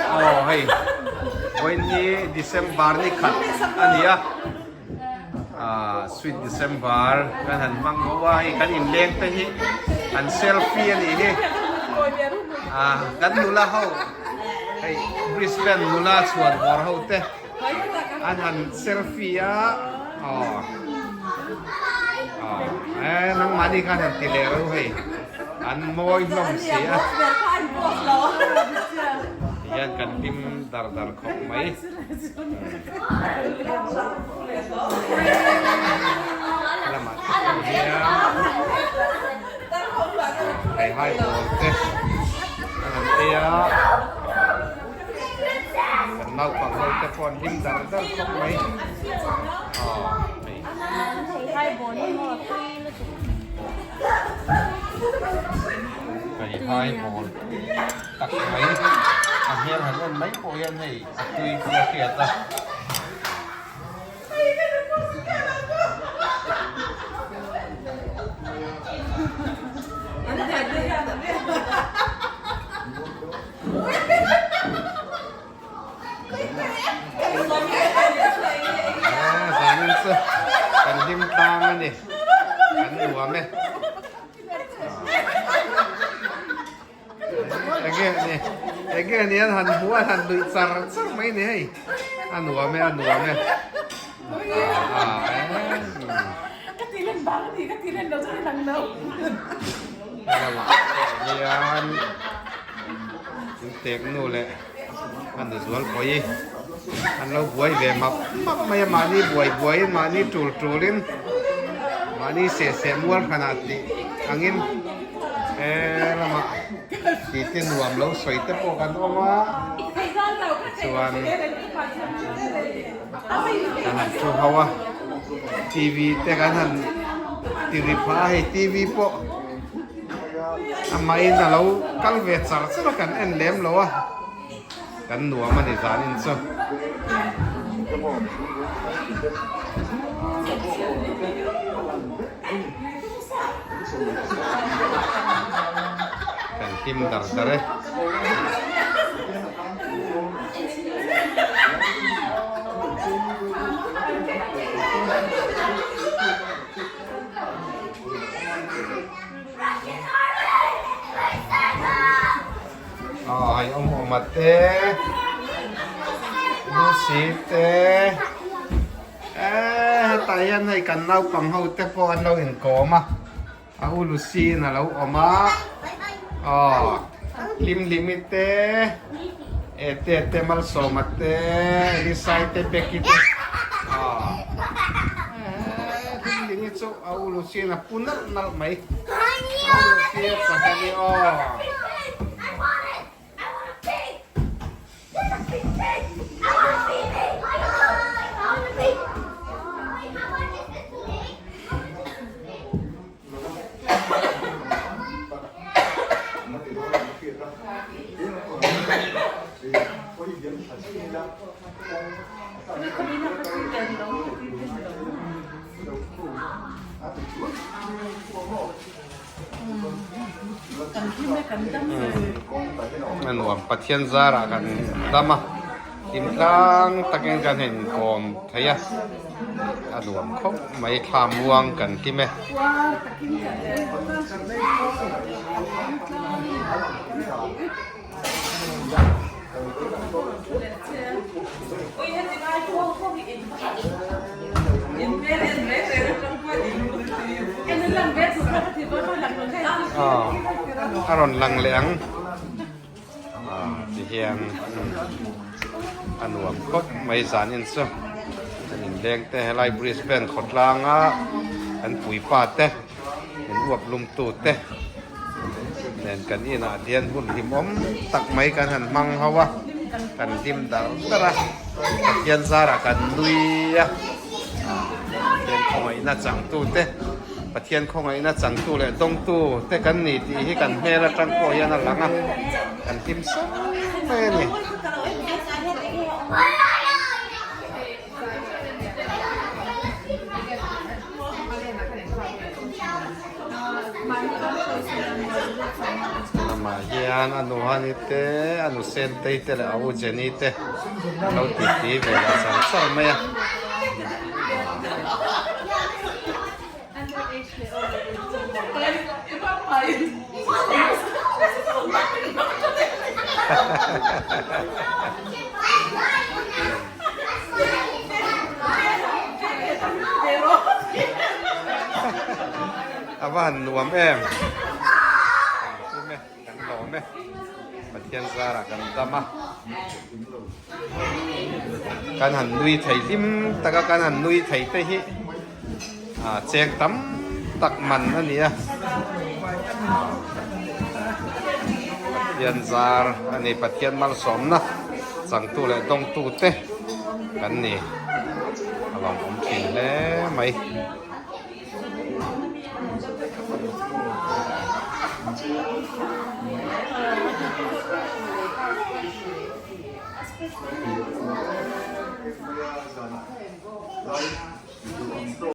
โอ้เฮ้ยวันนี้ December นี่ขัดอันนี้Sweet December กันหันมังว่ากันอินเลี้ยงไปที่อันเซลฟี่อันนี้กันนูละเขาไอ้บริสเบนนูละส่วนหัวเขาเตะอันหันเซลฟี่นังมันนี่กันหันติเลรูเฮ้ยอันมอยลมเสียยันกันทิมดาร์ของไหมละมาเนี่ยให้โอนเต้อันนี้กันเล่าฟังเราจะพอนทิมดาร์ของไหมให้โอนให้โอนตักไหมอันนี้หันว่าไม่พอยังไงตุยเกลียดอ่ะสารนั่นสิกันทิมตามันดิกันหัวไหมไอ้เงี้ยนี่หันหัวหันดุสารสักไม่เนี่ยอันหัวไหมก็ตีเล่นบ้างดีก็ตีเล่นเราจะได้ดังเนาะนี่เตะนู่นเลยอันเดือดร้อนพอยอันเราบวยเวมับไม่มานี่บวยมานี่จูลินมานี่เสียมวนขนาดนี้อังอินละมาตีเต้นรวมแล้วสวยเตะโปกันออกมาส่วนการหันชูเขาว่าทีวีแต่การหันทีวีพาให้ทีวีโปทำไมน่ะเรากัลเวทสารสกันเอ็นเล็มแล้ววะกันหนัวมันในสารอินโซกันทิมดาร์เลยไอ้อมมาเต้ดูสิเต้ตายันให้กันเราปังเขาเต้พอเราเห็นกอมาเอาลูซีน่ะเราออกมาลิมิเต้เต้มาสมัตเต้ดิไซเต้เบกิเต้ลิมิโซเอาลูซีน่ะปุ่นนั่นไหมเอาลูซีสักทีมันว่าปัจเจียนซาระกันดำอ่ะทิมกลางตะเกียงกันเห็นกอมเทียอารมณ์เขาไม่คลามวงกันที่แม่อร่อยลังเลี้ยงที่เฮียงอันหวมก็ไม่สารอินซ์อินแดงแต่ไลบริสเบนขดลางอันปุ๋ยปาดแต่เห็นอวบลุมตูดแต่เล่นกันนี่นะเดียนหุ่นทิมอมตักไม้กันหันมังเขาวะกันทิมดาวตระเดียนสาระกันดุยเดียนของไอ้น่าจังตูเต้ปะเทียนของไอ้น่าจังตูเลยตรงตูแต่กันนี่ที่ให้กันเฮละจังโกยันหลังกันทิมซ้ำไม่เนี่ยมาเยี่ย yan anu hanite anu sente te la au jenite lo ti ve la san sa maya awan nuam em kan lo me patian sara kan dama kan han nui thai lim taka kan han nui thai te hi cheng tam tak man ania yan zar ani patian mal som na chang tu le dong tu te kan ni along om thin le mai Right.